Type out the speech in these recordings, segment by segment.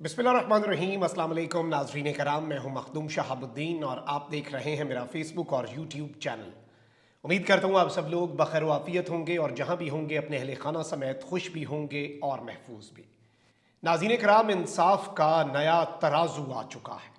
बिस्मिल्लाहिर्रहमानिर्रहीम, अस्सलाम वालेकुम नाज़रीन कराम। मैं हूं मखदूम शहाबुद्दीन और आप देख रहे हैं मेरा फेसबुक और यूट्यूब चैनल। उम्मीद करता हूं आप सब लोग बखैर वाफ़ियत होंगे और जहां भी होंगे अपने अहले खाना समेत खुश भी होंगे और महफूज भी। नाज़रीन कराम, इंसाफ का नया तराजू आ चुका है।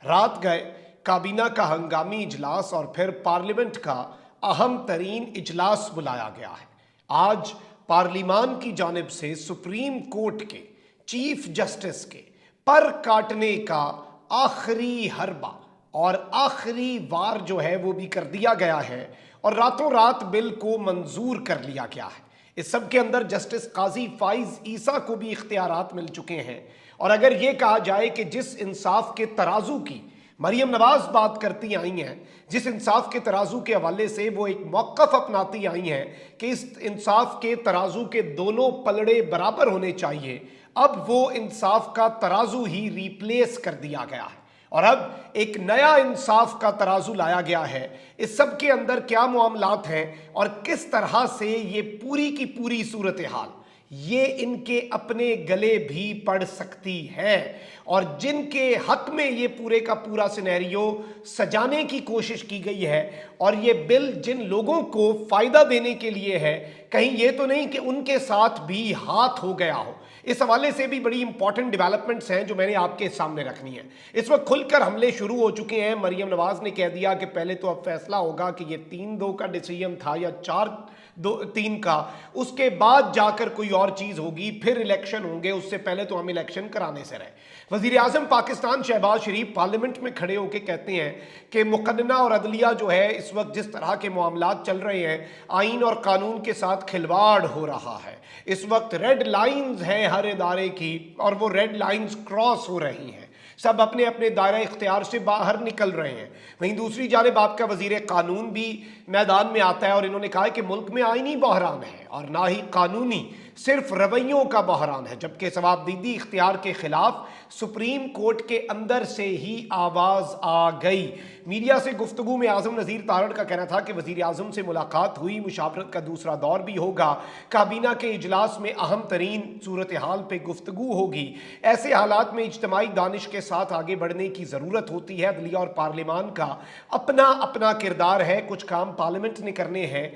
रात गए काबीना का हंगामी इजलास और फिर पार्लियामेंट का अहम तरीन इजलास बुलाया गया है। आज पार्लिमान की जानिब से सुप्रीम कोर्ट के चीफ जस्टिस के पर काटने का आखिरी हरबा और आखिरी वार जो है वो भी कर दिया गया है और रातों रात बिल को मंजूर कर लिया गया है। इस सब के अंदर जस्टिस काजी फाइज ईसा को भी इख्तियारात मिल चुके हैं और अगर ये कहा जाए कि जिस इंसाफ के तराजू की मरियम नवाज बात करती आई हैं, जिस इंसाफ के तराजू के हवाले से वो एक मौक़िफ़ अपनाती आई हैं कि इस इंसाफ के तराजू के दोनों पलड़े बराबर होने चाहिए, अब वो इंसाफ का तराजू ही रिप्लेस कर दिया गया है और अब एक नया इंसाफ का तराजू लाया गया है। इस सब के अंदर क्या मामलात हैं और किस तरह से ये पूरी की पूरी सूरत हाल ये इनके अपने गले भी पड़ सकती है और जिनके हक में ये पूरे का पूरा सिनेरियो सजाने की कोशिश की गई है और ये बिल जिन लोगों को फायदा देने के लिए है, कहीं ये तो नहीं कि उनके साथ भी हाथ हो गया हो। इस हवाले से भी बड़ी इंपॉर्टेंट डेवलपमेंट्स हैं जो मैंने आपके सामने रखनी है। इस वक्त खुलकर हमले शुरू हो चुके हैं। मरियम नवाज ने कह दिया कि पहले तो अब फैसला होगा कि ये 3-2 का डिसीजन था या 4-3 का, उसके बाद जाकर कोई और चीज होगी, फिर इलेक्शन होंगे, उससे पहले तो हम इलेक्शन कराने से रहे। वजीर आजम पाकिस्तान शहबाज शरीफ पार्लियामेंट में खड़े होकर कहते हैं कि मुकदमा और अदलिया जो है इस वक्त जिस तरह के मामलात चल रहे हैं, आइन और कानून के साथ खिलवाड़ हो रहा है। इस वक्त रेड लाइंस हैं हर इदारे की और वो रेड लाइंस क्रॉस हो रही हैं, सब अपने अपने दायरा इख्तियार से बाहर निकल रहे हैं। वहीं दूसरी जानिब आपका वजीर कानून भी मैदान में आता है और इन्होंने कहा है कि मुल्क में आईनी बहरान है और ना ही कानूनी, सिर्फ रवैयों का बहरान है, जबकि सवाबदीदी इख्तियार के खिलाफ सुप्रीम कोर्ट के अंदर से ही आवाज आ गई। मीडिया से गुफ्तगू में आजम नज़ीर तारड़ का कहना था कि वजीर आजम से मुलाकात हुई, मुशावरत का दूसरा दौर भी होगा, काबीना के इजलास में अहम तरीन सूरत हाल पर गुफ्तगू होगी। ऐसे हालात में इज्तमाई दानिश के साथ आगे बढ़ने की ज़रूरत होती है। अदलिया और पार्लियामान का अपना अपना किरदार है, कुछ काम पार्लियामेंट ने करने हैं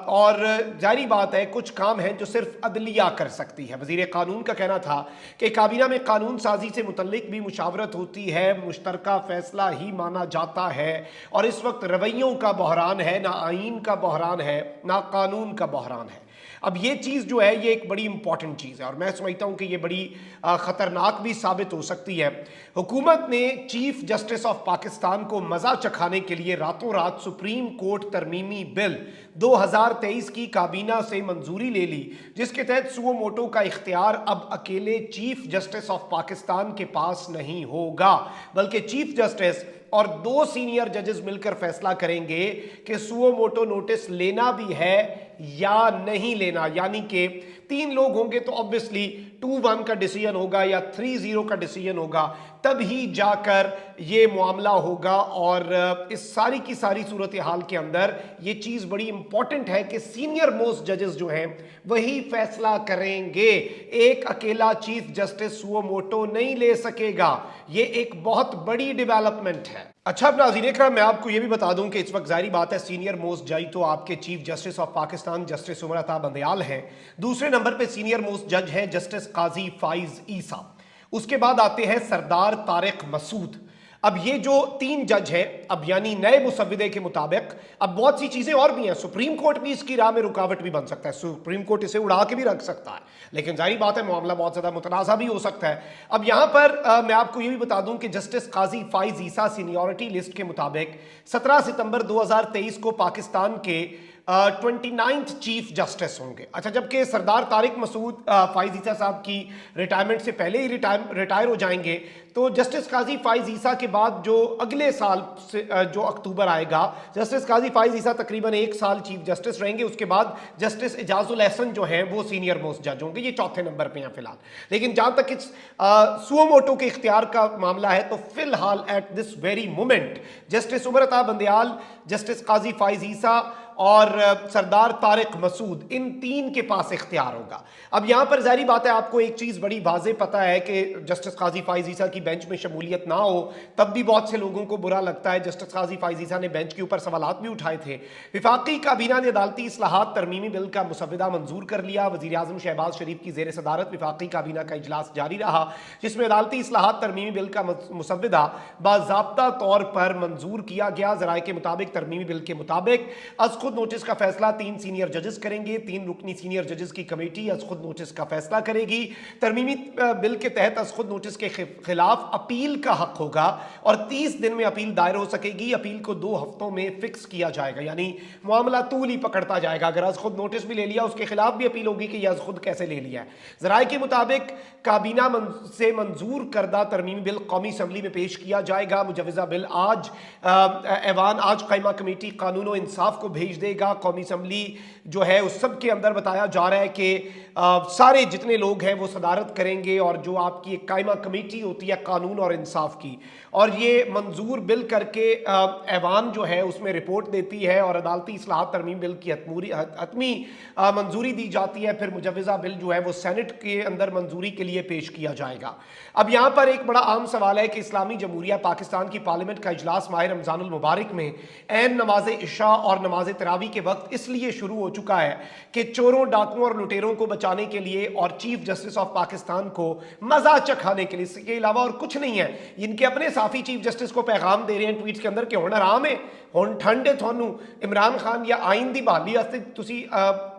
और जारी बात है कुछ काम हैं जो सिर्फ अदलिया कर सकती है। वजीर कानून का कहना था कि काबीना में कानून साजी से मुतल्लिक भी मुशावरत होती है, मुश्तरका फैसला ही माना जाता है और इस वक्त रवैयों का बहरान है, ना आइन का बहरान है, ना कानून का बहरान है। अब ये चीज़ जो है ये एक बड़ी इंपॉर्टेंट चीज़ है और मैं समझता हूँ कि ये बड़ी ख़तरनाक भी साबित हो सकती है। हुकूमत ने चीफ जस्टिस ऑफ पाकिस्तान को मज़ा चखाने के लिए रातों रात सुप्रीम कोर्ट तरमीमी बिल 2023 की काबीना से मंजूरी ले ली, जिसके तहत सुओ मोटो का इख्तियार अब अकेले चीफ जस्टिस ऑफ पाकिस्तान के पास नहीं होगा, बल्कि चीफ जस्टिस और 2 सीनियर जजेस मिलकर फैसला करेंगे कि सुओ मोटो नोटिस लेना भी है या नहीं लेना। यानी कि 3 लोग होंगे तो ऑब्वियसली 2-1 का डिसीजन होगा या 3-0 का डिसीजन होगा, तब ही जाकर ये मामला होगा। और इस सारी की सारी सूरत हाल के अंदर ये चीज़ बड़ी इंपॉर्टेंट है कि सीनियर मोस्ट जजेस जो हैं वही फैसला करेंगे, एक अकेला चीफ जस्टिस सुओ मोटो नहीं ले सकेगा। ये एक बहुत बड़ी डेवलपमेंट है। अच्छा, अब नाज़रीन इकराम, मैं आपको ये भी बता दूं कि इस वक्त जाहिर बात है सीनियर मोस्ट जज तो आपके chief justice of Pakistan justice Umar Ata Bandial हैं। दूसरे नंबर पे सीनियर मोस्ट जज हैं जस्टिस काजी फाइज ईसा। उसके बाद आते हैं सरदार तारिक मसूद। अब ये जो 3 जज हैं, अब यानी नए मुसव्विदे के मुताबिक अब बहुत सी चीज़ें और भी हैं। सुप्रीम कोर्ट भी इसकी राह में रुकावट भी बन सकता है, सुप्रीम कोर्ट इसे उड़ा के भी रख सकता है, लेकिन जाहिर बात है मामला बहुत ज़्यादा मुतनाज़ा भी हो सकता है। अब यहाँ पर मैं आपको ये भी बता दूं कि जस्टिस काजी फाइज ईसा सीनियरिटी लिस्ट के मुताबिक 17 सितंबर 2023 को पाकिस्तान के 29th चीफ जस्टिस होंगे। अच्छा, जबकि सरदार तारिक मसूद फाइज ईसा साहब की रिटायरमेंट से पहले ही रिटायर हो जाएंगे, तो जस्टिस काजी फाइज ईसा के बाद जो अगले साल से जो अक्टूबर आएगा, जस्टिस काजी फाइज ईसा तकरीबन 1 साल चीफ जस्टिस रहेंगे। उसके बाद जस्टिस एजाजुल एहसन जो हैं वो सीनियर मोस्ट जज होंगे, ये चौथे नंबर पे हैं फिलहाल। लेकिन जहाँ तक इस सुओ मोटो के इख्तियार का मामला है तो फिलहाल at this very moment justice Umar Ata Bandial, justice काजी फाइज ईसा और सरदार तारिक मसूद, इन तीन के पास इख्तियार होगा। अब यहां पर जाहिर बात है आपको एक चीज बड़ी वाज़ेह पता है कि जस्टिस काजी फाइज ईसा की बेंच में शमूलियत ना हो तब भी बहुत से लोगों को बुरा लगता है। जस्टिस काजी फाइज ईसा ने बेंच के ऊपर सवालात भी उठाए थे। विफाकी काबीना ने अदालती इस्लाहात तरमीमी बिल का मुसव्वदा मंजूर कर लिया। वज़ीर आज़म शहबाज शरीफ की ज़ेर सदारत विफाकी काबीना का इजलास जारी रहा, जिसमें अदालती इस्लाहात तरमीमी बिल का मुसव्वदा बाज़ाब्ता तौर पर मंजूर किया गया। ज़राए के मुताबिक तरमीमी बिल के मुताबिक अज खुद नोटिस का फैसला 3 सीनियर जजेस करेंगे। 3 रुकनी सीनियर जजेस की कमेटी अज खुद नोटिस का फैसला करेगी। तरमीमी बिल के तहत अज खुद नोटिस के खिलाफ अपील का हक होगा और 30 दिन में अपील दायर हो सकेगी। अपील को 2 हफ्तों में फिक्स किया जाएगा, यानी मामला तूल ही पकड़ता जाएगा। अगर अज खुद नोटिस भी ले लिया उसके खिलाफ भी अपील होगी कि यह अज खुद कैसे ले लिया है। ज़राए के मुताबिक काबीना से मंजूर करदा तरमीमी बिल कौमी असम्बली में पेश किया जाएगा। मुजवजा बिल आज ऐवान आज कायमा कमेटी कानून और इंसाफ को भेज देगा। कौमी असम्बली जो है उस सब के अंदर बताया जा रहा है कि सारे जितने लोग हैं वो सदारत करेंगे और जो आपकी एक कायमा कमेटी होती है कानून और इंसाफ की, और ये मंजूर बिल करके ऐवान जो है उसमें रिपोर्ट देती है और अदालती इस्लाहात तरमीम बिल की हतमी मंजूरी दी जाती है। फिर मुजवजा बिल जो है वो सेनेट के अंदर मंजूरी के लिए पेश किया जाएगा। अब यहाँ पर एक बड़ा आम सवाल है कि इस्लामी जमहूरिया पाकिस्तान की पार्लियामेंट का इजलास माह रमज़ानुल मुबारक में ऐन नमाज इशा और नमाज तरावी के वक्त इसलिए शुरू हो चुका है कि चोरों, डाकुओं और लुटेरों को बचाने के लिए और चीफ जस्टिस ऑफ पाकिस्तान को मजा चखाने के लिए, इसके अलावा और कुछ नहीं है। इनके अपने साफी चीफ जस्टिस को पैगाम दे रहे हैं ट्वीट्स के अंदर कि हुण आराम है, हुण ठंड है, थानू इमरान खान या आइन दी बहाली वास्ते तुसी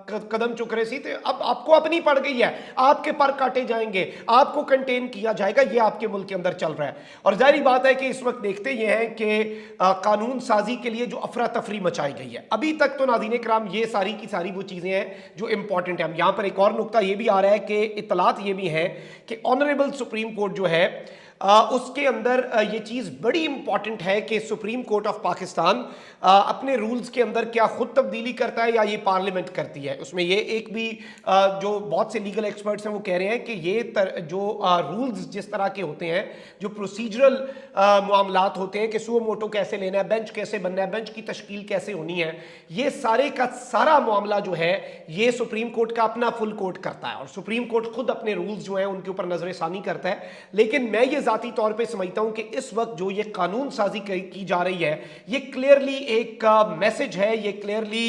कदम चुक रहे सी, तो अब आपको अपनी पड़ गई है, आपके पर काटे जाएंगे, आपको कंटेन किया जाएगा। ये आपके मुल्क के अंदर चल रहा है। और जाहिर बात है कि इस वक्त देखते ये हैं कि कानून साजी के लिए जो अफरा तफरी मचाई गई है, अभी तक तो नाज़रीन कराम ये सारी की सारी वो चीज़ें हैं जो इंपॉर्टेंट है। यहाँ पर एक और नुकता ये भी आ रहा है कि इतलात ये भी है कि ऑनरेबल सुप्रीम कोर्ट जो है उसके अंदर ये चीज़ बड़ी इंपॉर्टेंट है कि सुप्रीम कोर्ट ऑफ पाकिस्तान अपने रूल्स के अंदर क्या खुद तब्दीली करता है या ये पार्लियामेंट करती है। उसमें ये एक भी जो बहुत से लीगल एक्सपर्ट्स हैं वो कह रहे हैं कि ये जो रूल्स जिस तरह के होते हैं, जो प्रोसीजरल मामलात होते हैं कि सुओ मोटो कैसे लेना है, बेंच कैसे बनना है, बेंच की तश्कील कैसे होनी है, ये सारे का सारा मामला जो है ये सुप्रीम कोर्ट का अपना फुल कोर्ट करता है और सुप्रीम कोर्ट खुद अपने रूल्स जो हैं उनके ऊपर नजरसानी करता है। लेकिन मैं ये जाती तौर पे समझता हूं कि इस वक्त जो ये कानून साजी की जा रही है ये क्लियरली एक मैसेज है, ये क्लियरली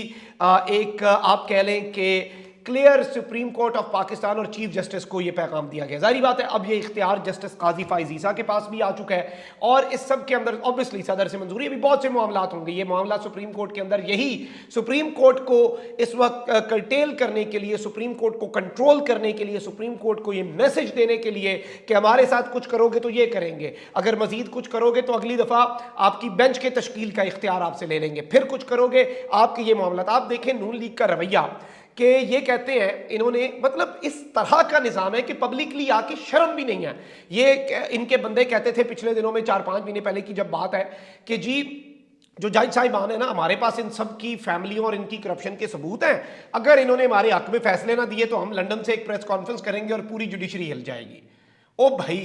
एक आप कह लें कि clear supreme court of Pakistan और चीफ जस्टिस को यह पैगाम दिया गया। जाहिर बात है अब ये इख्तियार जस्टिस काजी फाइज ईसा के पास भी आ चुका है और इस सब के अंदर ऑब्वियसली सदर से मंजूरी, अभी बहुत से मामलात होंगे। ये मामला सुप्रीम कोर्ट के अंदर, यही सुप्रीम कोर्ट को इस वक्त कर्टेल करने के लिए, सुप्रीम कोर्ट को कंट्रोल करने के लिए, सुप्रीम कोर्ट को ये मैसेज देने के लिए कि हमारे साथ कुछ करोगे तो ये करेंगे, अगर मजीद कुछ करोगे तो अगली दफा आपकी बेंच के तश्कील का इख्तियार आपसे ले लेंगे, फिर कुछ करोगे आपके ये मामला। आप देखें नून लीग का रवैया कि ये कहते हैं इन्होंने, मतलब इस तरह का निज़ाम है कि पब्लिकली आके शर्म भी नहीं है। ये इनके बंदे कहते थे पिछले दिनों में 4-5 महीने पहले की जब बात है कि जी जो जज साहिबान है ना, हमारे पास इन सब की फैमिलियों और इनकी करप्शन के सबूत हैं, अगर इन्होंने हमारे हक में फैसले ना दिए तो हम लंदन से एक प्रेस कॉन्फ्रेंस करेंगे और पूरी जुडिशरी हिल जाएगी। ओ भाई,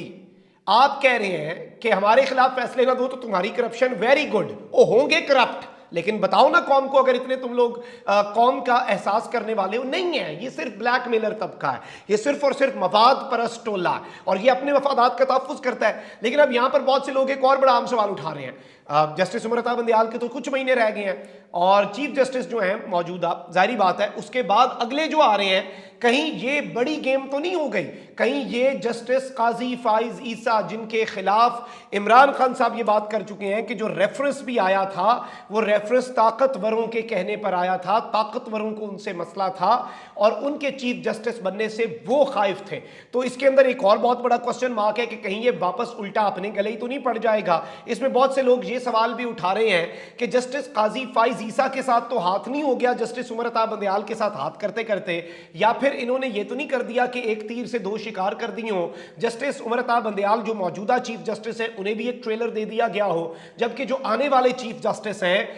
आप कह रहे हैं कि हमारे खिलाफ फैसले ना दो तो तुम्हारी करप्शन वेरी गुड, ओ होंगे करप्ट, लेकिन बताओ ना कौम को, अगर इतने तुम लोग कौम का एहसास करने वाले हो। नहीं है, ये सिर्फ ब्लैकमेलर तबका है, ये सिर्फ और सिर्फ मफाद परस्त टोला है और ये अपने मफादात का तहफ़्फ़ुज़ करता है। लेकिन अब यहां पर बहुत से लोग एक और बड़ा आम सवाल उठा रहे हैं। जस्टिस उमर अता बंदियाल के तो कुछ महीने रह गए हैं और चीफ जस्टिस जो हैं मौजूदा, जाहिर बात है उसके बाद अगले जो आ रहे हैं, कहीं ये बड़ी गेम तो नहीं हो गई, कहीं ये जस्टिस काजी फाइज ईसा जिनके खिलाफ इमरान खान साहब ये बात कर चुके हैं कि जो रेफरेंस भी आया था वो रेफरेंस ताकतवरों के कहने पर आया था, ताकतवरों को उनसे मसला था और उनके चीफ जस्टिस बनने से वो खाइफ थे। तो इसके अंदर एक और बहुत बड़ा क्वेश्चन मार्क है कि कहीं ये वापस उल्टा अपने गले ही तो नहीं पड़ जाएगा। इसमें बहुत से लोग ये सवाल भी उठा रहे हैं कि जस्टिस काजी फाइज ईसा के साथ तो हाथ नहीं हो गया जस्टिस उमर अता बंदियाल के साथ हाथ करते करते, या फिर इन्होंने ये तो नहीं कर दिया कि एक तीर से दो शिकार कर दिए हो, जस्टिस उमर अता बंदियाल जो मौजूदा चीफ जस्टिस है उन्हें भी एक ट्रेलर दे दिया गया हो, जबकि जो आने वाले चीफ जस्टिस हैं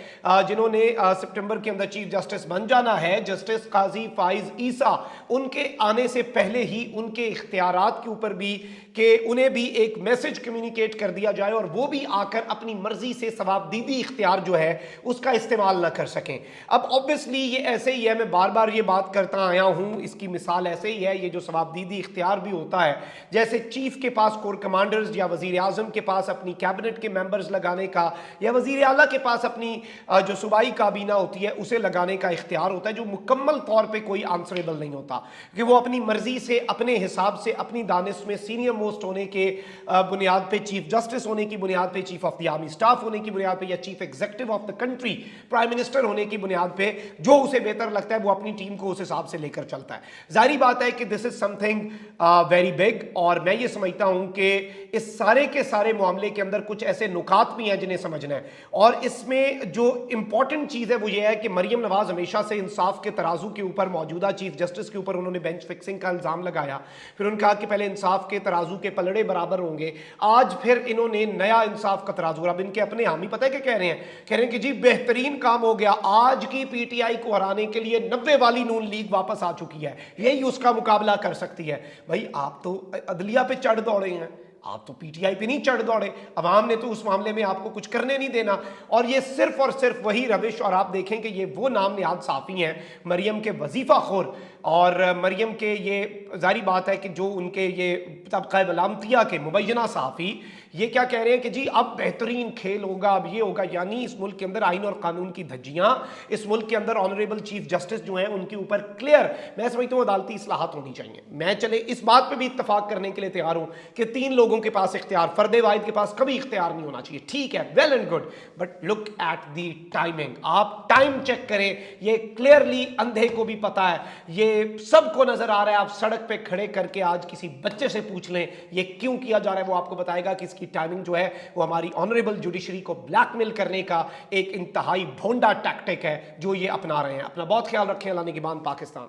जिन्होंने सितंबर के अंदर चीफ जस्टिस बन जाना है, जस्टिस काजी फाइज ईसा, उनके आने से पहले ही उनके इख्तियारात के ऊपर भी कि उन्हें भी एक मैसेज कम्युनिकेट कर दिया जाए और वो भी आकर अपनी मर्जी से सवाबदीदी इख्तियार जो है उसका इस्तेमाल ना कर सकें। अब ऑब्वियसली ये ऐसे ही है, मैं बार बार ये बात करता आया हूं, इसकी मिसाल ऐसे ही है, ये जो सवाबदीदी इख्तियार भी होता है, जैसे चीफ के पास कोर कमांडर्स या वजीर आजम के पास अपनी कैबिनेट के मेंबर्स लगाने का या वजीर आला के पास अपनी जो सूबाई काबीना होती है उसे लगाने का इख्तियार होता है, जो मुकम्मल तौर पर कोई आंसरेबल नहीं होता, कि वो अपनी मर्जी से अपने हिसाब से अपनी दानिश में सीनियर मोस्ट होने के बुनियाद पे, चीफ जस्टिस होने की बुनियाद पे, chief of the army staff होने की बुनियाद पे या chief executive of the country prime minister होने की बुनियाद पे जो उसे बेहतर लगता है वो अपनी टीम को उस हिसाब से लेकर चलता है। जाहिर बात है कि this is something very big, और मैं ये समझता हूं कि इस सारे के सारे मामले के अंदर कुछ ऐसे नुकात भी हैं जिन्हें समझना है, और इसमें जो इंपॉर्टेंट चीज है वो ये है कि मरियम नवाज हमेशा से इंसाफ के तराजू के ऊपर, मौजूदा चीफ जस्टिस के ऊपर उन्होंने बेंच फिक्सिंग का इल्जाम लगाया, फिर उन्होंने कहा कि पहले इंसाफ के तराजू के पलड़े बराबर होंगे, आज फिर इन्होंने नया इंसाफ का तराजू, अब इनके अपने हामी पता है क्या कह रहे हैं, कह रहे हैं कि जी बेहतरीन काम हो गया, आज की पीटीआई को हराने के लिए 90 वाली नून लीग वापस आ चुकी है, यही उसका मुकाबला कर सकती है। भाई आप तो अदलिया पे चढ़ दौड़े हैं, आप तो पीटीआई पे नहीं चढ़ दौड़े, अवाम ने तो उस मामले में आपको कुछ करने नहीं देना, और ये सिर्फ और सिर्फ वही रविश, और आप देखें कि ये वो नाम निहाद साफ़ी हैं मरियम के वजीफा खोर, और मरियम के ये जारी बात है कि जो उनके ये तबका मलामतिया के मुबैना साफ़ी ये क्या कह रहे हैं कि जी अब बेहतरीन खेल होगा, अब ये होगा, यानी इस मुल्क के अंदर आइन और कानून की धज्जियां, इस मुल्क के अंदर ऑनरेबल चीफ जस्टिस जो हैं उनके ऊपर क्लियर, मैं समझता हूँ अदालती इस्लाहात होनी चाहिए। मैं चले इस बात पे भी इत्तफाक करने के लिए तैयार हूँ कि 3 लोगों के पास इख्तियार, फर्दे वाहिद के पास कभी इख्तियार नहीं होना चाहिए, ठीक है, well and good, but look at the timing, आप टाइम चेक करें, ये क्लियरली अंधे को भी पता है, ये सबको नजर आ रहा है। आप सड़क पे खड़े करके आज किसी बच्चे से पूछ लें ये क्यों किया जा रहा है, वो आपको बताएगा कि की टाइमिंग जो है वो हमारी ऑनरेबल जुडिशरी को ब्लैकमेल करने का एक इंतहाई भोंडा टैक्टिक है जो ये अपना रहे हैं। अपना बहुत ख्याल रखें। अल्लाह निगहबान पाकिस्तान।